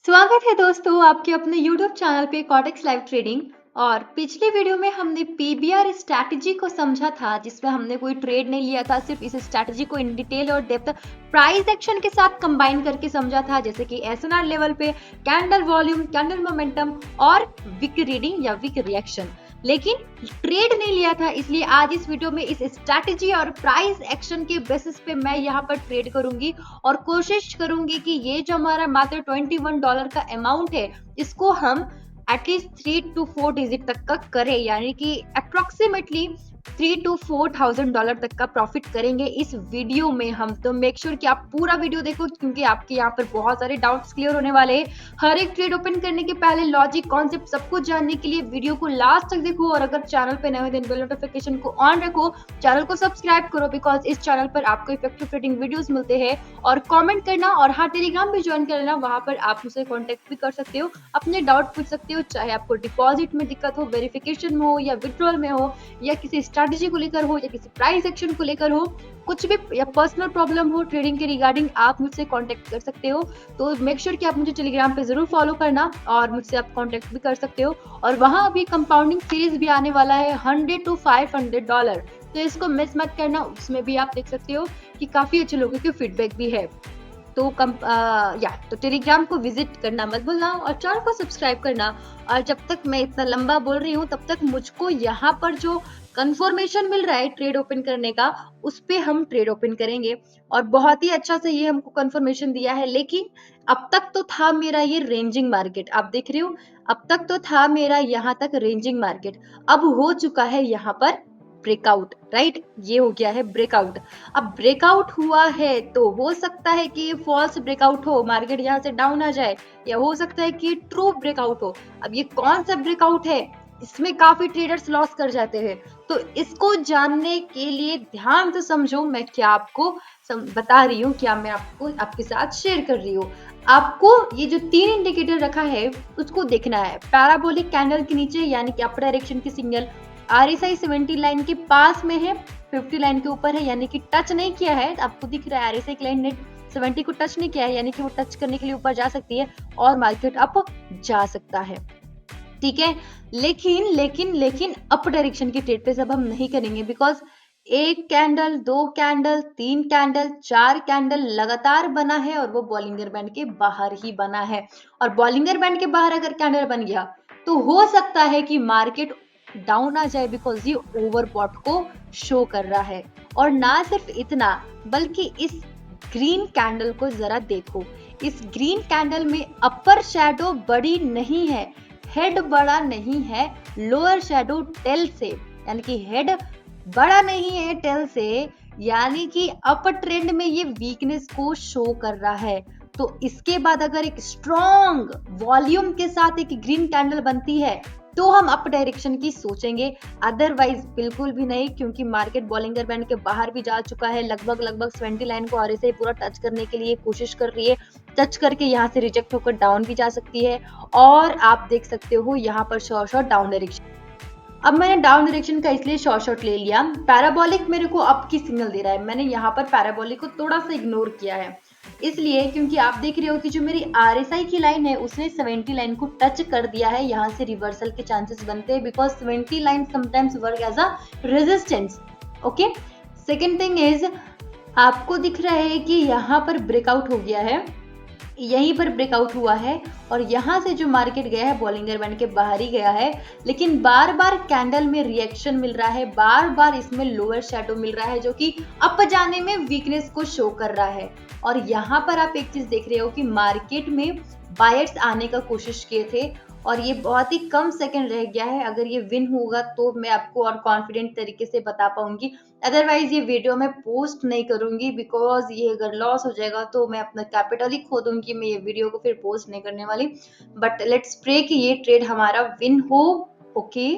स्वागत है दोस्तों आपके अपने YouTube चैनल पे कॉटेक्स लाइव ट्रेडिंग। और पिछले वीडियो में हमने पीबीआर स्ट्रैटेजी को समझा था, जिसमें हमने कोई ट्रेड नहीं लिया था, सिर्फ इस स्ट्रैटेजी को इन डिटेल और डेप्थ प्राइस एक्शन के साथ कंबाइन करके समझा था, जैसे कि एसएनआर लेवल पे कैंडल वॉल्यूम, कैंडल मोमेंटम और विक रीडिंग या विक रिएक्शन। लेकिन ट्रेड नहीं लिया था, इसलिए आज इस वीडियो में इस स्ट्रैटेजी और प्राइस एक्शन के बेसिस पे मैं यहाँ पर ट्रेड करूंगी और कोशिश करूंगी कि ये जो हमारा मात्र $21 का अमाउंट है, इसको हम एटलीस्ट 3 to 4 डिजिट तक का करें, यानी कि अप्रोक्सीमेटली $3,000 to 4,000 तक का प्रॉफिट करेंगे इस वीडियो में हम। तो मेक श्योर कि आप पूरा वीडियो देखो, क्योंकि आपके यहाँ पर बहुत सारे डाउट्स क्लियर होने वाले हैं। हर एक ट्रेड ओपन करने के पहले लॉजिक, कॉन्सेप्ट सब कुछ जानने के लिए वीडियो को लास्ट तक देखो। और अगर चैनल पे नए हो तो बेल नोटिफिकेशन को ऑन रखो, चैनल को सब्सक्राइब करो, बिकॉज इस चैनल पर आपको इफेक्टिव ट्रेडिंग वीडियोस मिलते हैं। और कमेंट करना, और हाँ, टेलीग्राम भी ज्वाइन कर लेना, वहां पर आप मुझसे कांटेक्ट भी कर सकते हो, अपने डाउट पूछ सकते हो, चाहे आपको डिपॉजिट में दिक्कत हो, वेरिफिकेशन में हो, या विड्रॉल में हो, या किसी स्ट्रैटेजी को लेकर हो, या किसी प्राइस एक्शन को लेकर हो, कुछ भी, या पर्सनल प्रॉब्लम हो ट्रेडिंग के रिगार्डिंग, आप मुझसे कांटेक्ट कर सकते हो। तो मेक श्योर कि आप मुझे टेलीग्राम पे जरूर फॉलो करना, और मुझसे आप कांटेक्ट भी कर सकते हो। और वहां अभी कंपाउंडिंग सीरीज भी आने वाला है $100 to 500, तो इसको मिस मत करना। उसमें भी आप देख सकते हो कि काफी अच्छे लोगों के फीडबैक भी है। तो टेलीग्राम को विजिट करना मत भूलना, और चैनल को सब्सक्राइब करना। और जब तक मैं इतना लंबा बोल रही हूँ, तब तक मुझको यहाँ पर जो कंफर्मेशन मिल रहा है ट्रेड ओपन करने का, उस पे हम ट्रेड ओपन करेंगे। और बहुत ही अच्छा से ये हमको कंफर्मेशन दिया है। लेकिन अब तक तो था मेरा ये रेंजिंग मार्केट, आप देख रहे हो, अब तक तो था मेरा यहाँ तक रेंजिंग मार्केट। अब हो चुका है यहाँ पर ब्रेकआउट, राइट? ये हो गया है ब्रेकआउट। अब ब्रेकआउट हुआ है तो हो सकता है कि फॉल्स ब्रेकआउट हो, मार्केट यहाँ से डाउन आ जाए, या हो सकता है कि ट्रू ब्रेकआउट हो। अब ये कौन सा ब्रेकआउट है, इसमें काफी ट्रेडर्स लॉस कर जाते हैं। तो इसको जानने के लिए ध्यान से समझो, मैं क्या आपको बता रही हूँ, क्या मैं आपको आपके साथ शेयर कर रही हूँ। आपको ये जो 3 इंडिकेटर रखा है, उसको देखना है। पैराबोलिक कैंडल के नीचे, यानी कि अपर डायरेक्शन की सिग्नल, RSI 70 लाइन के पास में है, 50 लाइन के ऊपर है, यानी कि टच नहीं किया है। आपको दिख रहा है RSI की लाइन ने 70 को टच नहीं किया है, यानी कि वो टच करने के लिए ऊपर जा सकती है और मार्केट अप जा सकता है। ठीक है, लेकिन लेकिन लेकिन अप डायरेक्शन की ट्रेड पे सब हम नहीं करेंगे, because 1 candle, 2 candle, 3 candle, 4 candle लगातार बना है, और वो बॉलिंगर बैंड के बाहर ही बना है। और बॉलिंगर बैंड के बाहर अगर कैंडल बन गया, तो हो सकता है कि मार्केट डाउन आ जाए, बिकॉज ये ओवरबॉट को शो कर रहा है। और ना सिर्फ इतना, बल्कि इस ग्रीन कैंडल को जरा देखो। इस ग्रीन कैंडल में अपर शैडो बड़ी नहीं है, हेड बड़ा नहीं है लोअर शैडो टेल से, यानी कि हेड बड़ा नहीं है टेल से, यानी कि अपर ट्रेंड में ये वीकनेस को शो कर रहा है। तो इसके बाद अगर एक स्ट्रॉन्ग वॉल्यूम के साथ एक ग्रीन कैंडल बनती है, तो हम अप डायरेक्शन की सोचेंगे, अदरवाइज बिल्कुल भी नहीं, क्योंकि मार्केट बॉलिंगर बैंड के बाहर भी जा चुका है। लगभग 70 लाइन को RSI पूरा टच करने के लिए कोशिश कर रही है, टच करके यहाँ से रिजेक्ट होकर डाउन भी जा सकती है। और आप देख सकते हो यहाँ पर शॉर्ट डाउन डायरेक्शन। अब मैंने डाउन डायरेक्शन का इसलिए शॉर्ट ले लिया, पैराबोलिक मेरे को अप की सिग्नल दे रहा है। मैंने यहाँ पर पैराबोलिक को थोड़ा सा इग्नोर किया है, इसलिए क्योंकि आप देख रहे हो कि जो मेरी RSI की लाइन है, उसने 70 लाइन को टच कर दिया है। यहाँ से रिवर्सल के चांसेस बनते हैं, because 70 line sometimes work as a resistance. Okay, second thing is, आपको दिख रहा है कि यहाँ पर ब्रेकआउट हो गया है, यहीं पर ब्रेकआउट हुआ है, और यहाँ से जो मार्केट गया है बॉलिंगर बैंड के बाहर ही गया है। लेकिन बार बार कैंडल में रिएक्शन मिल रहा है, बार बार इसमें लोअर शैडो मिल रहा है, जो कि अप जाने में वीकनेस को शो कर रहा है। और यहाँ पर आप एक चीज देख रहे हो कि मार्केट में बायर्स आने का कोशिश किए थे, और ये बहुत ही कम सेकंड रह गया है। अगर ये विन होगा तो मैं आपको और कॉन्फिडेंट तरीके से बता पाऊंगी, अदरवाइज ये वीडियो मैं पोस्ट नहीं करूंगी, बिकॉज ये अगर लॉस हो जाएगा तो मैं अपना कैपिटल ही खो दूंगी। मैं ये वीडियो को फिर पोस्ट नहीं करने वाली, बट लेट्स प्रे कि ये ट्रेड हमारा विन हो। ओके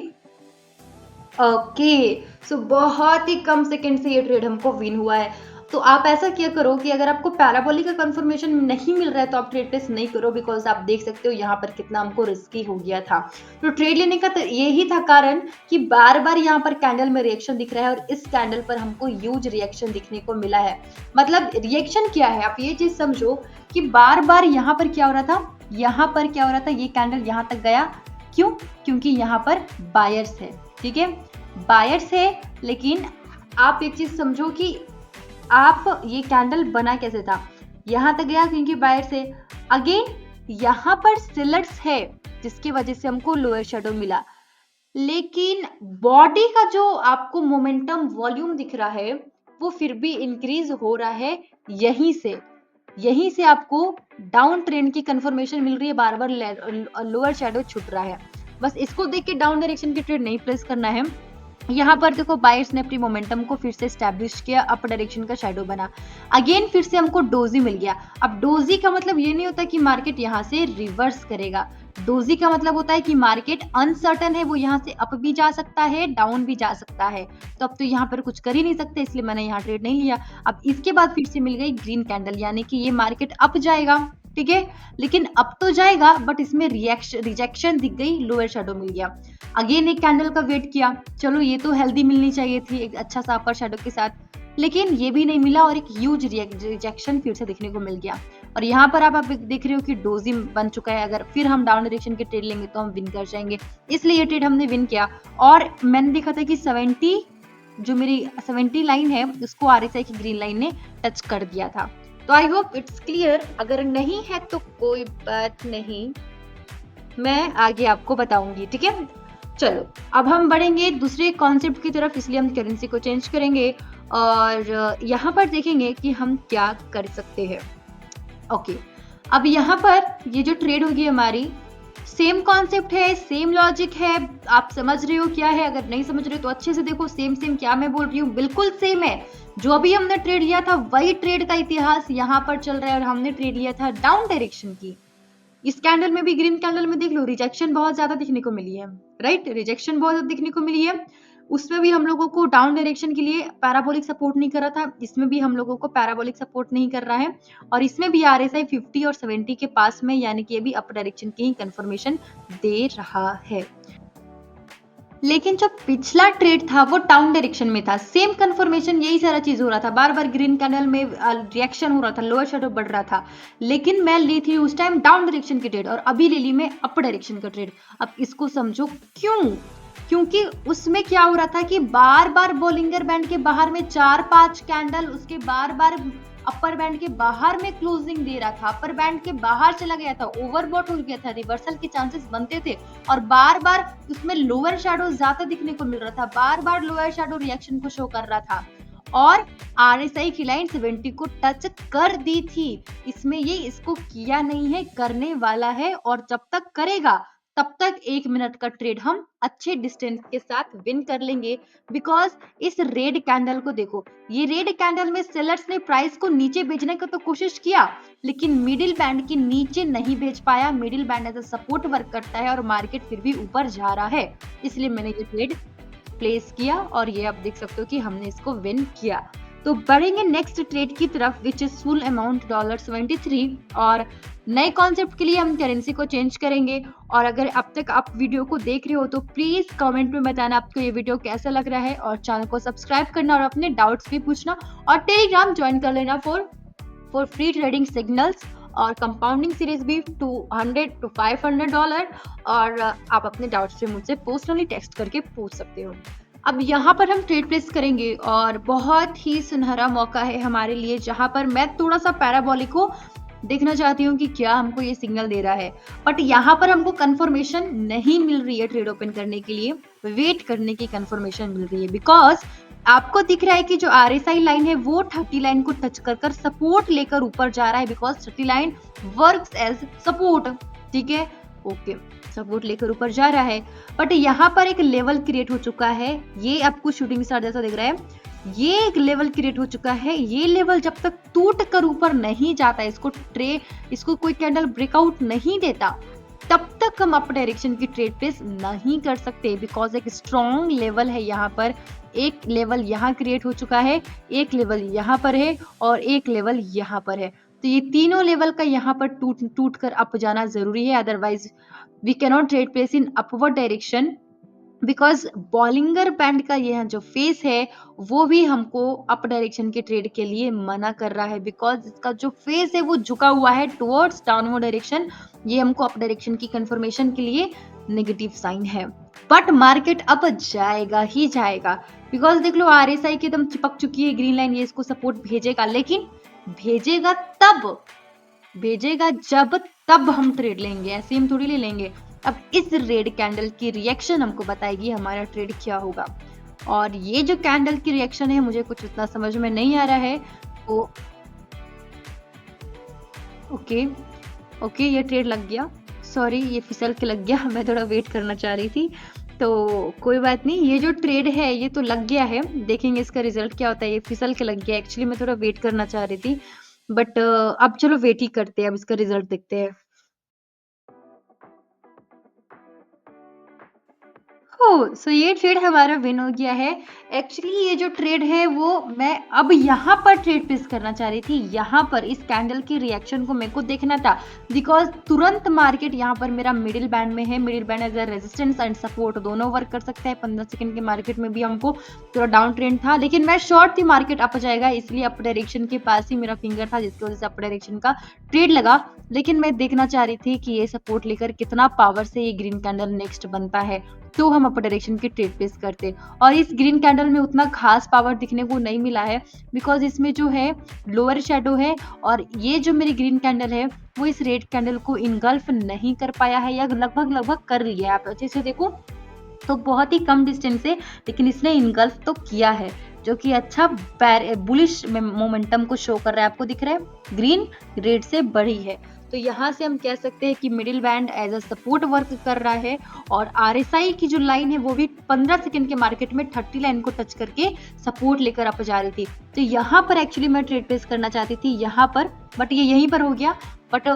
ओके, सो बहुत ही कम सेकंड से ये ट्रेड हमको विन हुआ है। तो आप ऐसा क्या करो कि अगर आपको पैराबोलिक का कंफर्मेशन नहीं मिल रहा है तो आप ट्रेड प्लेस नहीं करो, बिकॉज आप देख सकते हो यहाँ पर कितना हमको रिस्की हो गया था। तो ट्रेड लेने का तो यही था कारण कि बार बार यहाँ पर कैंडल में रिएक्शन दिख रहा है और इस कैंडल पर हमको ह्यूज रिएक्शन दिखने को मिला है। मतलब रिएक्शन क्या है, आप ये चीज समझो कि बार बार यहाँ पर क्या हो रहा था, यहाँ पर क्या हो रहा था, ये कैंडल यहाँ तक गया, क्यों? क्योंकि यहाँ पर बायर्स है, ठीक है, बायर्स है। लेकिन आप एक चीज समझो कि आप ये कैंडल बना कैसे था, यहाँ तक गया क्योंकि बायर से, अगेन यहाँ पर सेलर्स है जिसकी वजह से हमको लोअर शेडो मिला। लेकिन बॉडी का जो आपको मोमेंटम वॉल्यूम दिख रहा है वो फिर भी इंक्रीज हो रहा है, यहीं से आपको डाउन ट्रेंड की कंफर्मेशन मिल रही है, बार बार लोअर शेडो छूट रहा है। बस इसको देख के डाउन डायरेक्शन की ट्रेड नहीं प्लेस करना है। यहाँ पर देखो बायर्स ने अपनी मोमेंटम को फिर से एस्टैब्लिश किया, अप डायरेक्शन का शैडो बना, अगेन फिर से हमको डोजी मिल गया। अब डोजी का मतलब ये नहीं होता कि मार्केट यहाँ से रिवर्स करेगा, डोजी का मतलब होता है कि मार्केट अनसर्टन है, वो यहाँ से अप भी जा सकता है, डाउन भी जा सकता है। तो अब तो यहाँ पर कुछ कर ही नहीं सकते, इसलिए मैंने यहाँ ट्रेड नहीं लिया। अब इसके बाद फिर से मिल गई ग्रीन कैंडल, यानी कि ये मार्केट अप जाएगा, ठीक है, लेकिन अब तो जाएगा बट इसमें रिजेक्शन दिख गई, लोअर शेडो मिल गया। अगेन एक कैंडल का वेट किया, चलो ये तो हेल्दी मिलनी चाहिए थी एक अच्छा सा अपर शेडो के साथ, लेकिन ये भी नहीं मिला और एक ह्यूज रिजेक्शन फिर से देखने को मिल गया। और यहाँ पर आप देख रहे हो कि डोजी बन चुका है, अगर फिर हम डाउन डायरेक्शन के ट्रेड लेंगे तो हम विन कर जाएंगे, इसलिए ये ट्रेड हमने विन किया। और मैंने देखा था कि 70 जो मेरी 70 लाइन है उसको आरएसआई की ग्रीन लाइन ने टच कर दिया था। तो आई होप इट्स क्लियर, अगर नहीं है तो कोई बात नहीं, मैं आगे आपको बताऊंगी, ठीक है। चलो अब हम बढ़ेंगे दूसरे कॉन्सेप्ट की तरफ, इसलिए हम करेंसी को चेंज करेंगे और यहाँ पर देखेंगे कि हम क्या कर सकते हैं। ओके, अब यहाँ पर ये जो ट्रेड होगी हमारी, सेम कॉन्सेप्ट है, सेम लॉजिक है, आप समझ रहे हो क्या है? अगर नहीं समझ रहे हो तो अच्छे से देखो, सेम क्या मैं बोल रही हूँ बिल्कुल सेम है। जो अभी हमने ट्रेड लिया था वही ट्रेड का इतिहास यहाँ पर चल रहा है और हमने ट्रेड लिया था डाउन डायरेक्शन की। इस कैंडल में भी, ग्रीन कैंडल में देख लो, रिजेक्शन बहुत ज्यादा दिखने को मिली है, राइट, रिजेक्शन बहुत ज्यादा दिखने को मिली है। उसमें भी हम लोगों को डाउन डायरेक्शन के लिए पैराबोलिक सपोर्ट नहीं कर रहा था, इसमें भी हम लोगों को पैराबोलिक सपोर्ट नहीं कर रहा है, और इसमें भी आरएसआई 50 और 70 के पास में, यानी कि ये भी अप डायरेक्शन की ही कंफर्मेशन दे रहा है। लेकिन जो पिछला ट्रेड था वो डाउन डायरेक्शन में था, सेम कंफर्मेशन, यही सारा चीज हो रहा था, बार बार ग्रीन कैंडल में रिएक्शन हो रहा था, लोअर शेडो बढ़ रहा था, लेकिन मैं ली थी उस टाइम डाउन डायरेक्शन की ट्रेड और अभी ले ली मैं अप डायरेक्शन का ट्रेड। अब इसको समझो क्यों, क्योंकि उसमें क्या हो रहा था कि बार बार बोलिंगर बैंड के बाहर में 4-5 कैंडल उसके बार बार अपर बैंड के बाहर में क्लोजिंग दे रहा था, अपर बैंड के बाहर चला गया था, ओवरबॉट हो गया था, रिवर्सल के चांसेस बनते थे और बार बार उसमें लोअर शैडो ज्यादा दिखने को मिल रहा था, बार बार लोअर शैडो रिएक्शन को शो कर रहा था और आरएसआई की लाइन 70 को टच कर दी थी। इसमें ये इसको किया नहीं है, करने वाला है और जब तक करेगा तब तक 1 मिनट का ट्रेड हम अच्छे डिस्टेंस के साथ विन कर लेंगे। बिकॉज इस रेड कैंडल को देखो, ये रेड कैंडल में सेलर्स ने प्राइस को नीचे भेजने का तो कोशिश किया, लेकिन मिडिल बैंड के नीचे नहीं भेज पाया। Middle band as a support work करता है और मार्केट फिर भी ऊपर जा रहा है, इसलिए मैंने ये ट्रेड प्लेस किया और ये आप देख सकते हो कि हमने इसको विन किया। तो बढ़ेंगे नेक्स्ट ट्रेड की तरफ, विच इज फुल अमाउंट $73 और नए कॉन्सेप्ट के लिए हम करेंसी को चेंज करेंगे। और अगर अब तक आप वीडियो को देख रहे हो तो प्लीज कमेंट में बताना आपको ये वीडियो कैसा लग रहा है और चैनल को सब्सक्राइब करना और अपने डाउट्स भी पूछना और टेलीग्राम ज्वाइन कर लेना फॉर फ्री ट्रेडिंग सिग्नल्स और कंपाउंडिंग सीरीज भी $200 to $500 और आप अपने डाउट्स भी मुझसे पर्सनली टेक्स्ट करके पूछ सकते हो। अब यहाँ पर हम ट्रेड प्लेस करेंगे और बहुत ही सुनहरा मौका है हमारे लिए, जहां पर मैं थोड़ा सा पैराबोलिक को देखना चाहती हूँ कि क्या हमको ये सिग्नल दे रहा है, बट यहाँ पर हमको कंफर्मेशन नहीं मिल रही है ट्रेड ओपन करने के लिए, वेट करने की कंफर्मेशन मिल रही है। बिकॉज आपको दिख रहा है कि जो आरएसआई लाइन है वो 30 लाइन को टच कर सपोर्ट लेकर ऊपर जा रहा है, because 30 line works as support, ठीक है, ओके, सपोर्ट लेकर ऊपर जा रहा है। बट यहाँ पर एक लेवल क्रिएट हो चुका है, ये आपको शूटिंग स्टार जैसा दिख रहा है, ये एक लेवल क्रिएट हो चुका है। ये लेवल जब तक टूट कर ऊपर नहीं जाता, इसको कोई कैंडल ब्रेकआउट नहीं देता, तब तक हम अप डायरेक्शन की ट्रेड प्लेस नहीं कर सकते, बिकॉज एक स्ट्रॉन्ग लेवल है यहाँ पर एक लेवल यहाँ क्रिएट हो चुका है, एक लेवल यहाँ पर है और एक लेवल यहाँ पर है। तो ये तीनों लेवल का यहाँ पर टूट कर अप जाना जरूरी है, otherwise we cannot trade place in upward direction, because Bollinger band का यह जो फेस है वो भी हमको अप डायरेक्शन के ट्रेड के लिए मना कर रहा है, बिकॉज इसका जो फेस है वो झुका हुआ है टुवर्ड्स डाउनवर्ड डायरेक्शन। ये हमको अप डायरेक्शन की कंफर्मेशन के लिए नेगेटिव साइन है। बट मार्केट अब जाएगा ही जाएगा, बिकॉज देख लो आरएसआई की एकदम चिपक चुकी है ग्रीन लाइन, ये इसको सपोर्ट भेजेगा, लेकिन भेजेगा जब तब हम ट्रेड लेंगे, ऐसे हम थोड़ी ले लेंगे। अब इस रेड कैंडल की रिएक्शन हमको बताएगी हमारा ट्रेड क्या होगा। और ये जो कैंडल की रिएक्शन है मुझे कुछ इतना समझ में नहीं आ रहा है, तो ओके ये ट्रेड लग गया, सॉरी ये फिसल के लग गया, मैं थोड़ा वेट करना चाह रही थी, तो कोई बात नहीं। ये जो ट्रेड है ये तो लग गया है, देखेंगे इसका रिजल्ट क्या होता है। ये फिसल के लग गया, एक्चुअली मैं थोड़ा वेट करना चाह रही थी, बट अब चलो वेट ही करते हैं, अब इसका रिजल्ट देखते हैं। सो ये ट्रेड हमारा विन हो गया है। एक्चुअली ये जो ट्रेड है वो मैं अब यहाँ पर ट्रेड प्लेस करना चाह रही थी, यहाँ पर इस कैंडल की रिएक्शन को मेरे को देखना था, बिकॉज तुरंत मार्केट यहाँ पर मेरा मिडिल बैंड में है। Middle band as a resistance and support दोनों वर्क कर सकता है। 15 सेकंड के मार्केट में भी हमको थोड़ा डाउन ट्रेंड था, लेकिन मैं शॉर्ट थी मार्केट अप जाएगा, इसलिए अप डायरेक्शन के पास ही मेरा फिंगर था, जिसकी वजह से अप डायरेक्शन का ट्रेड लगा। लेकिन मैं देखना चाह रही थी कि ये सपोर्ट लेकर कितना पावर से ये ग्रीन कैंडल नेक्स्ट बनता है, तो हम अपर डायरेक्शन की ट्रेड प्लेस करते। और इस ग्रीन कैंडल में उतना खास पावर दिखने को नहीं मिला है, बिकॉज इसमें जो है लोअर शेडो है, और ये जो मेरी ग्रीन कैंडल है वो इस रेड कैंडल को इनगल्फ नहीं कर पाया है, या लगभग कर लिया है। आप अच्छे से देखो तो बहुत ही कम डिस्टेंस से, लेकिन इसने इनगल्फ तो किया है, जो कि अच्छा बुलिश मोमेंटम को शो कर रहा है। आपको दिख रहा है ग्रीन रेड से बड़ी है, तो यहाँ से हम कह सकते हैं कि middle band as a support work कर रहा है। और आरएसआई की जो लाइन है वो भी 15 सेकंड के मार्केट में 30 लाइन को टच करके सपोर्ट लेकर अप जा रही थी। तो यहाँ पर एक्चुअली मैं ट्रेड प्लेस करना चाहती थी यहाँ पर, बट ये यहीं पर हो गया। बट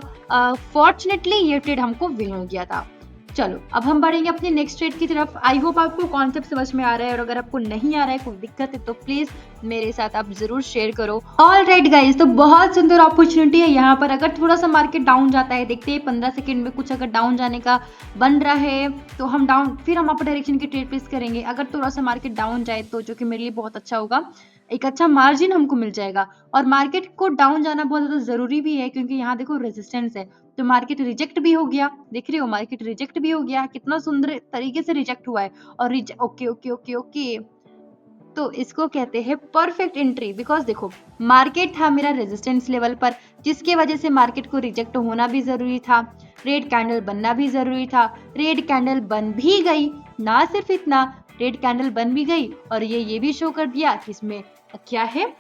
फॉर्चुनेटली ये ट्रेड हमको विन हो गया था। चलो अब हम बढ़ेंगे अपने नेक्स्ट ट्रेड की तरफ। आई होप आपको कॉन्सेप्ट समझ में आ रहा है, और अगर आपको नहीं आ रहा है, कोई दिक्कत है, तो प्लीज मेरे साथ आप जरूर शेयर करो। ऑल राइट गाइज, तो बहुत सुंदर अपॉर्चुनिटी है यहाँ पर। अगर थोड़ा सा मार्केट डाउन जाता है, देखते हैं 15 सेकंड में कुछ अगर डाउन जाने का बन रहा है तो हम डाउन, फिर हम अपर डायरेक्शन की ट्रेड प्लेस करेंगे। अगर थोड़ा सा मार्केट डाउन जाए तो, जो कि मेरे लिए बहुत अच्छा होगा, एक अच्छा मार्जिन हमको मिल जाएगा। और मार्केट को डाउन जाना बहुत ज्यादा जरूरी भी है, क्योंकि यहाँ देखो रेजिस्टेंस है, तो मार्केट रिजेक्ट भी हो गया। देख रहे हो मार्केट रिजेक्ट भी हो गया, कितना सुंदर तरीके से रिजेक्ट हुआ है। और ओके ओके ओके ओके, तो इसको कहते हैं परफेक्ट एंट्री, बिकॉज देखो मार्केट था मेरा रेजिस्टेंस लेवल पर, जिसके वजह से मार्केट को रिजेक्ट होना भी जरूरी था, रेड कैंडल बनना भी जरूरी था। रेड कैंडल बन भी गई, ना सिर्फ इतना, रेड कैंडल बन भी गई, और ये भी शो कर दिया कि इसमें क्या है,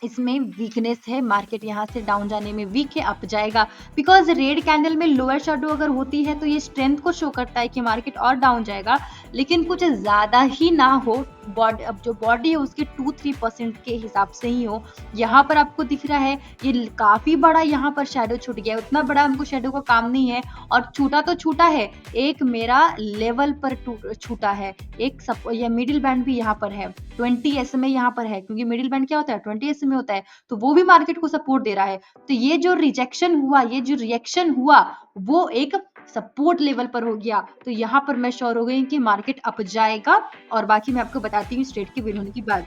इसमें वीकनेस है, मार्केट यहाँ से डाउन जाने में वीक है, अप जाएगा। बिकॉज रेड कैंडल में लोअर शेडो अगर होती है तो ये स्ट्रेंथ को शो करता है कि मार्केट और डाउन जाएगा, लेकिन कुछ ज्यादा ही ना हो, बॉडी अब जो बॉडी है उसके 2-3% के हिसाब से ही हो। यहाँ पर आपको दिख रहा है ये काफी बड़ा यहाँ पर शेडो छूट गया है, उतना बड़ा हमको शेडो का काम नहीं है, और छूटा तो छूटा है, एक मेरा लेवल पर छूटा है, एक ये मिडिल बैंड भी यहाँ पर है, 20 SMA यहाँ पर है, क्योंकि मिडिल बैंड क्या होता है 20 SMA होता है, तो वो भी मार्केट को सपोर्ट दे रहा है। तो ये जो रिजेक्शन हुआ, ये जो रिएक्शन हुआ, वो एक सपोर्ट लेवल पर हो गया। तो यहाँ पर मैं श्योर हो गई कि मार्केट अप जाएगा, और बाकी मैं आपको बताती हूँ स्ट्रेट की विन होने की बात।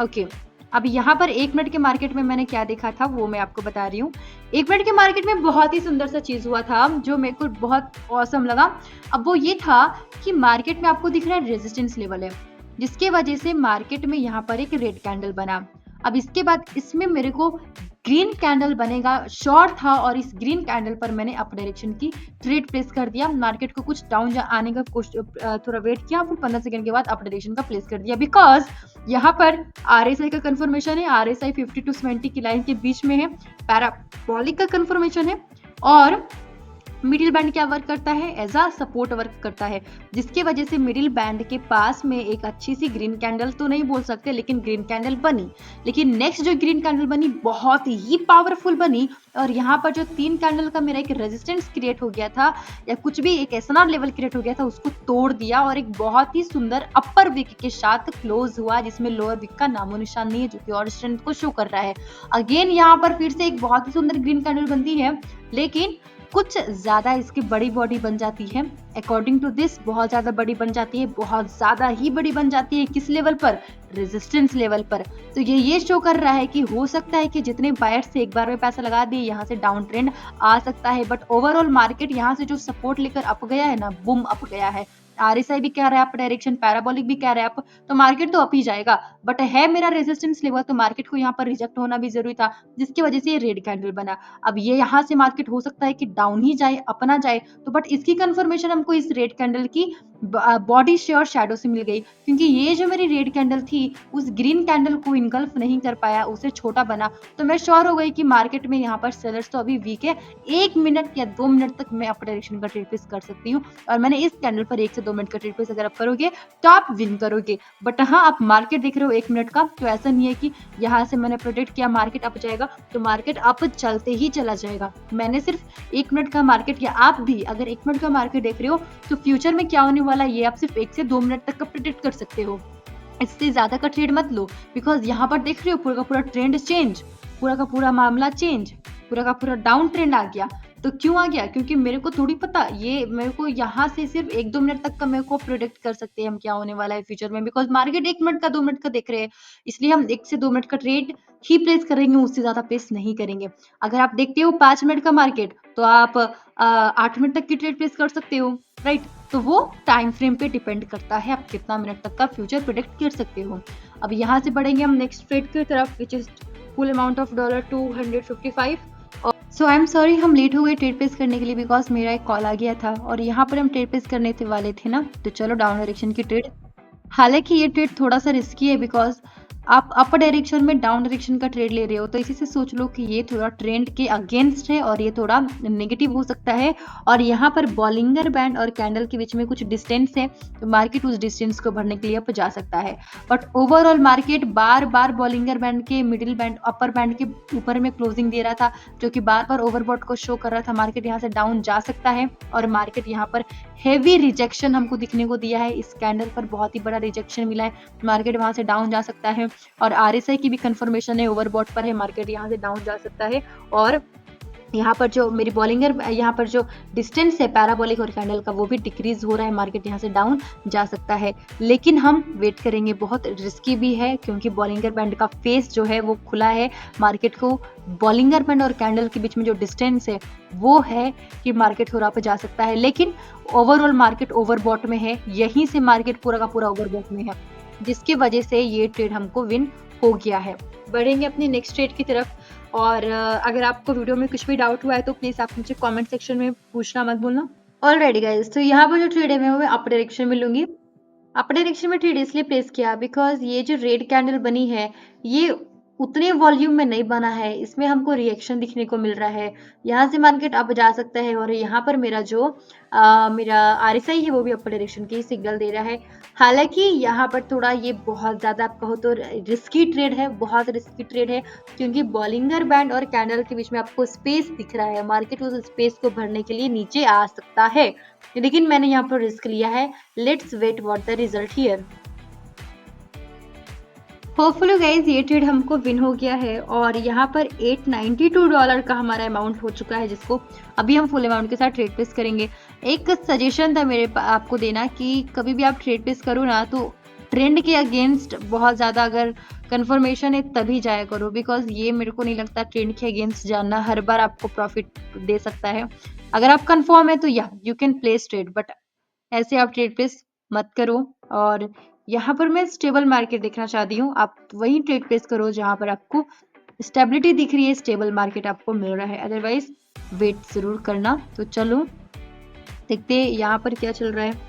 ओके, अब यहाँ पर 1 मिनट के मार्केट में मैंने क्या देखा था वो मैं आपको बता रही हूँ। 1 मिनट के मार्केट में बहुत ही सुंदर सा चीज हुआ था, जो मेरे को बहुत औसम लगा। अब वो ये था कि मार्केट में आपको दिख रहा है रेजिस्टेंस लेवल है, जिसके वजह से मार्केट में यहाँ पर एक रेड कैंडल बना। अब इसके बाद इसमें मेरे को ग्रीन कैंडल बनेगा, शॉर्ट था, और इस ग्रीन कैंडल पर मैंने अप डायरेक्शन की ट्रेड प्लेस कर दिया। मार्केट को कुछ डाउन आने का थोड़ा वेट किया, फिर 15 सेकंड के बाद अप डायरेक्शन का प्लेस कर दिया, बिकॉज यहाँ पर आरएसआई का कंफर्मेशन है, आरएसआई 50 to 70 की लाइन के बीच में है, पैराबोलिक का कंफर्मेशन है, और मिडिल बैंड क्या वर्क करता है, एज अ सपोर्ट वर्क करता है, जिसकी वजह से मिडिल बैंड के पास में एक अच्छी सी ग्रीन कैंडल तो नहीं बोल सकते, लेकिन ग्रीन कैंडल बनी। लेकिन नेक्स्ट जो ग्रीन कैंडल बनी बहुत ही पावरफुल बनी, और यहाँ पर जो 3 कैंडल का मेरा एक रेजिस्टेंस क्रिएट हो गया था, या कुछ भी एक एसएनआर लेवल क्रिएट हो गया था, उसको तोड़ दिया और एक बहुत ही सुंदर अपर विक के साथ क्लोज हुआ, जिसमें लोअर विक का नामो निशान नहीं है, जो कि और स्ट्रेंथ को शो कर रहा है। अगेन यहाँ पर फिर से एक बहुत ही सुंदर ग्रीन कैंडल बनती है, लेकिन कुछ ज्यादा इसकी बड़ी बॉडी बन जाती है। अकॉर्डिंग टू दिस बहुत ज्यादा बड़ी बन जाती है, बहुत ज्यादा ही बड़ी बन जाती है। किस लेवल पर, रेजिस्टेंस लेवल पर। तो ये शो कर रहा है कि हो सकता है कि जितने बायर्स से एक बार में पैसा लगा दिए, यहाँ से डाउन ट्रेंड आ सकता है, बट ओवरऑल मार्केट यहाँ से जो सपोर्ट लेकर अप गया है ना, बूम अप गया है। आरएसआई भी कह रहा है अप डायरेक्शन, पैराबोलिक भी कह रहा है अप, तो मार्केट तो अप ही जाएगा, बट है मेरा रेजिस्टेंस लेवल, तो मार्केट को यहाँ पर रिजेक्ट होना भी जरूरी था, जिसकी वजह से ये रेड कैंडल बना। अब ये यहाँ से मार्केट हो सकता है कि डाउन ही जाए, अप ना जाए, तो बट इसकी कंफर्मेशन हमको इस रेड कैंडल की बॉडी से और शैडो से मिल गई, क्योंकि ये जो मेरी रेड कैंडल थी उस ग्रीन कैंडल को इनगल्फ नहीं कर पाया, उसे छोटा बना, तो मैं श्योर हो गई कि मार्केट में यहाँ पर सेलर्स तो अभी वीक है। 1 मिनट या 2 मिनट तक मैं अप डायरेक्शन का ट्रेड प्लेस कर सकती हूँ, और मैंने इस कैंडल पर 1 से 2 मिनट का ट्रेड प्लेस अगर आप करोगे तो आप विन करोगे। बट हाँ, आप मार्केट देख रहे हो 1 मिनट का, तो ऐसा नहीं है कि यहाँ से मैंने प्रोडिक्ट किया मार्केट अप जाएगा तो मार्केट अप चलते ही चला जाएगा। मैंने सिर्फ 1 मिनट का मार्केट, या आप भी अगर 1 मिनट का मार्केट देख रहे हो तो फ्यूचर में क्या होने वाला है ये आप सिर्फ 1 से 2 मिनट तक का प्रेडिक्ट कर सकते हो। इससे ज्यादा का ट्रेड मत लो, बिकॉज यहाँ पर देख रहे हो पूरा का पूरा ट्रेंड चेंज, पूरा का पूरा मामला चेंज, पूरा का पूरा डाउन ट्रेंड आ गया। तो क्यों आ गया, क्योंकि मेरे को थोड़ी पता, ये मेरे को यहाँ से सिर्फ 1-2 मिनट तक का मेरे को प्रोडिक्ट कर सकते हैं हम क्या होने वाला है फ्यूचर में, बिकॉज मार्केट 1 मिनट का 2 मिनट का देख रहे हैं, इसलिए हम 1 से 2 मिनट का ट्रेड ही प्लेस करेंगे, उससे ज्यादा प्लेस नहीं करेंगे। अगर आप देखते हो 5 मिनट का मार्केट, तो आप 8 मिनट तक की ट्रेड प्लेस कर सकते हो, राइट। तो वो टाइम फ्रेम पे डिपेंड करता है आप कितना मिनट तक का फ्यूचर प्रेडिक्ट कर सकते हो। अब यहाँ से बढ़ेंगे हम नेक्स्ट ट्रेड की तरफ, which is full amount of $255। So I am sorry, हम लेट हो गए ट्रेड प्लेस करने के लिए, बिकॉज मेरा एक कॉल आ गया था और यहाँ पर हम ट्रेड प्लेस करने वाले थे ना, तो चलो डाउन डायरेक्शन की ट्रेड। हालांकि ये ट्रेड थोड़ा सा रिस्की है, बिकॉज आप अपर डायरेक्शन में डाउन डायरेक्शन का ट्रेड ले रहे हो, तो इसी से सोच लो कि ये थोड़ा ट्रेंड के अगेंस्ट है और ये थोड़ा नेगेटिव हो सकता है। और यहाँ पर बॉलिंगर बैंड और कैंडल के बीच में कुछ डिस्टेंस है, तो मार्केट उस डिस्टेंस को भरने के लिए अप जा सकता है। But overall market bar bar Bollinger band के मिडिल बैंड अपर बैंड के ऊपर में क्लोजिंग दे रहा था, जो कि बार बार ओवरबॉट को शो कर रहा था। मार्केट यहाँ से डाउन जा सकता है, और मार्केट यहाँ पर हेवी रिजेक्शन हमको दिखने को दिया है, इस कैंडल पर बहुत ही बड़ा रिजेक्शन मिला है, मार्केट वहां से डाउन जा सकता है। और आरएसआई की भी कंफर्मेशन है, ओवरबॉट पर है, मार्केट यहाँ से डाउन जा सकता है। और यहाँ पर जो मेरी बॉलिंगर, यहाँ पर जो डिस्टेंस है पैराबोलिक और कैंडल का, वो भी डिक्रीज हो रहा है, मार्केट यहाँ से डाउन जा सकता है। लेकिन हम वेट करेंगे, बहुत रिस्की भी है, क्योंकि बॉलिंगर बैंड का फेस जो है वो खुला है। मार्केट को बॉलिंगर बैंड और कैंडल के बीच में जो डिस्टेंस है वो है कि मार्केट थोड़ा पे जा सकता है, लेकिन ओवरऑल मार्केट ओवरबॉट में है, यहीं से मार्केट पूरा का पूरा ओवरबॉट में है, जिसकी वजह से ये ट्रेड हमको विन हो गया है। बढ़ेंगे अपनी नेक्स्ट ट्रेड की तरफ, और अगर आपको वीडियो में कुछ भी डाउट हुआ है तो प्लीज आप मुझे कमेंट सेक्शन में पूछना मत भूलना। ऑलराइट गाइस, तो यहाँ पर जो ट्रेड है मैं वो अप डायरेक्शन में लूंगी। अप डायरेक्शन में ट्रेड इसलिए प्लेस किया बिकॉज ये जो रेड कैंडल बनी है ये उतने वॉल्यूम में नहीं बना है, इसमें हमको रिएक्शन दिखने को मिल रहा है, यहाँ से मार्केट अप जा सकता है। और यहाँ पर मेरा जो मेरा आरएसआई है वो भी अपर डायरेक्शन की सिग्नल दे रहा है। हालांकि यहाँ पर थोड़ा ये बहुत ज़्यादा आप कहो तो रिस्की ट्रेड है, बहुत रिस्की ट्रेड है, क्योंकि बॉलिंगर बैंड और कैंडल के बीच में आपको स्पेस दिख रहा है, मार्केट उस स्पेस को भरने के लिए नीचे आ सकता है, लेकिन मैंने यहाँ पर रिस्क लिया है। Let's wait what the result here. Hopefully guys ये ट्रेड हमको विन हो गया है, और यहाँ पर $892 का हमारा अमाउंट हो चुका है, जिसको अभी हम फुल अमाउंट के साथ ट्रेड प्लेस करेंगे। एक सजेशन था मेरे आपको देना कि कभी भी आप ट्रेड प्लेस करो ना, तो ट्रेंड के अगेंस्ट बहुत ज़्यादा अगर कंफर्मेशन है तभी जाया करो, बिकॉज ये मेरे को नहीं लगता ट्रेंड के अगेंस्ट जाना हर बार आपको प्रॉफिट दे सकता है। अगर आप कंफर्म है तो you can place trade, but ऐसे आप ट्रेड प्लेस मत करो। और यहाँ पर मैं स्टेबल मार्केट देखना चाहती हूँ, आप वही ट्रेड प्लेस करो जहाँ पर आपको स्टेबिलिटी दिख रही है, स्टेबल मार्केट आपको मिल रहा है, अदरवाइज वेट जरूर करना। तो चलो देखते हैं यहाँ पर क्या चल रहा है।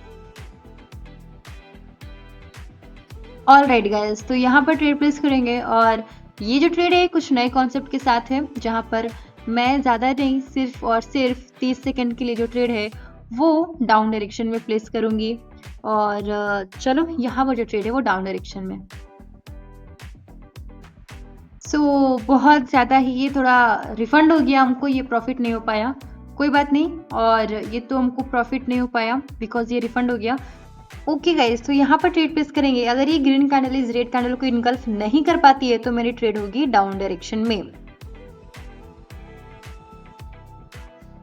ऑलराइट गाइस, तो यहाँ पर ट्रेड प्लेस करेंगे, और ये जो ट्रेड है कुछ नए कॉन्सेप्ट के साथ है, जहाँ पर मैं ज़्यादा नहीं, सिर्फ और सिर्फ 30 सेकंड के लिए जो ट्रेड है वो डाउन डायरेक्शन में प्लेस करूंगी। और चलो यहाँ पर जो ट्रेड है वो डाउन डायरेक्शन में। बहुत ज़्यादा ही ये थोड़ा रिफंड हो गया हमको, ये प्रॉफिट नहीं हो पाया, कोई बात नहीं। और ये तो हमको प्रॉफिट नहीं हो पाया बिकॉज ये रिफंड हो गया। ओके गाइस, तो यहाँ पर ट्रेड प्लेस करेंगे। अगर ये ग्रीन कैंडल इस रेड कैंडल को इनगल्फ नहीं कर पाती है तो मेरी ट्रेड होगी डाउन डायरेक्शन में।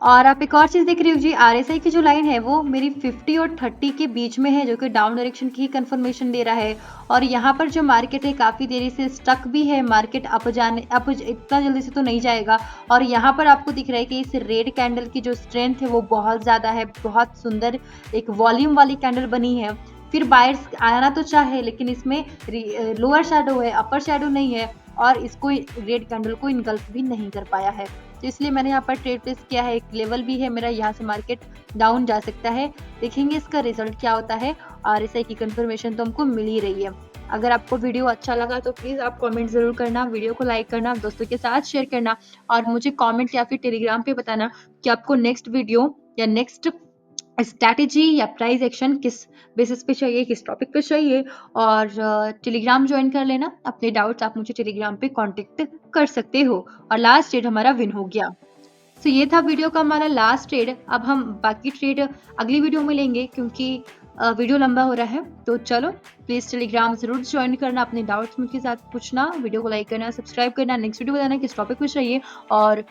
और आप एक और चीज देख रही हो जी, आरएसआई की जो लाइन है वो मेरी 50 और 30 के बीच में है, जो कि डाउन डायरेक्शन की कंफर्मेशन दे रहा है। और यहाँ पर जो मार्केट है काफी देरी से स्टक भी है, मार्केट अप इतना जल्दी से तो नहीं जाएगा। और यहाँ पर आपको दिख रहा है कि इस रेड कैंडल की जो स्ट्रेंथ है वो बहुत ज्यादा है, बहुत सुंदर एक वॉल्यूम वाली कैंडल बनी है। फिर बायर्स आना तो चाहे, लेकिन इसमें लोअर शेडो है, अपर शेडो नहीं है, और इसको रेड कैंडल को इनगल्फ भी नहीं कर पाया है। तो इसलिए मैंने यहाँ पर ट्रेड प्लेस किया है। एक लेवल भी है मेरा, यहाँ से मार्केट डाउन जा सकता है। देखेंगे इसका रिजल्ट क्या होता है। आरएसआई की कंफर्मेशन तो हमको मिल ही रही है। अगर आपको वीडियो अच्छा लगा तो प्लीज़ आप कमेंट ज़रूर करना, वीडियो को लाइक करना, दोस्तों के साथ शेयर करना, और मुझे कमेंट या फिर टेलीग्राम पे बताना कि आपको नेक्स्ट वीडियो या नेक्स्ट स्ट्रैटेजी या प्राइस एक्शन किस बेसिस पे चाहिए, किस टॉपिक पे चाहिए। और टेलीग्राम ज्वाइन कर लेना। अपने डाउट्स आप मुझे टेलीग्राम पे कांटेक्ट कर सकते हो। और लास्ट ट्रेड हमारा विन हो गया। तो ये था वीडियो का हमारा लास्ट ट्रेड। अब हम बाकी ट्रेड अगली वीडियो में लेंगे, क्योंकि वीडियो लंबा हो रहा है। तो चलो प्लीज़ टेलीग्राम जरूर ज्वाइन करना, अपने डाउट्स मुझके साथ पूछना, वीडियो को लाइक करना, सब्सक्राइब करना, नेक्स्ट वीडियो बताना किस टॉपिक पे चाहिए। और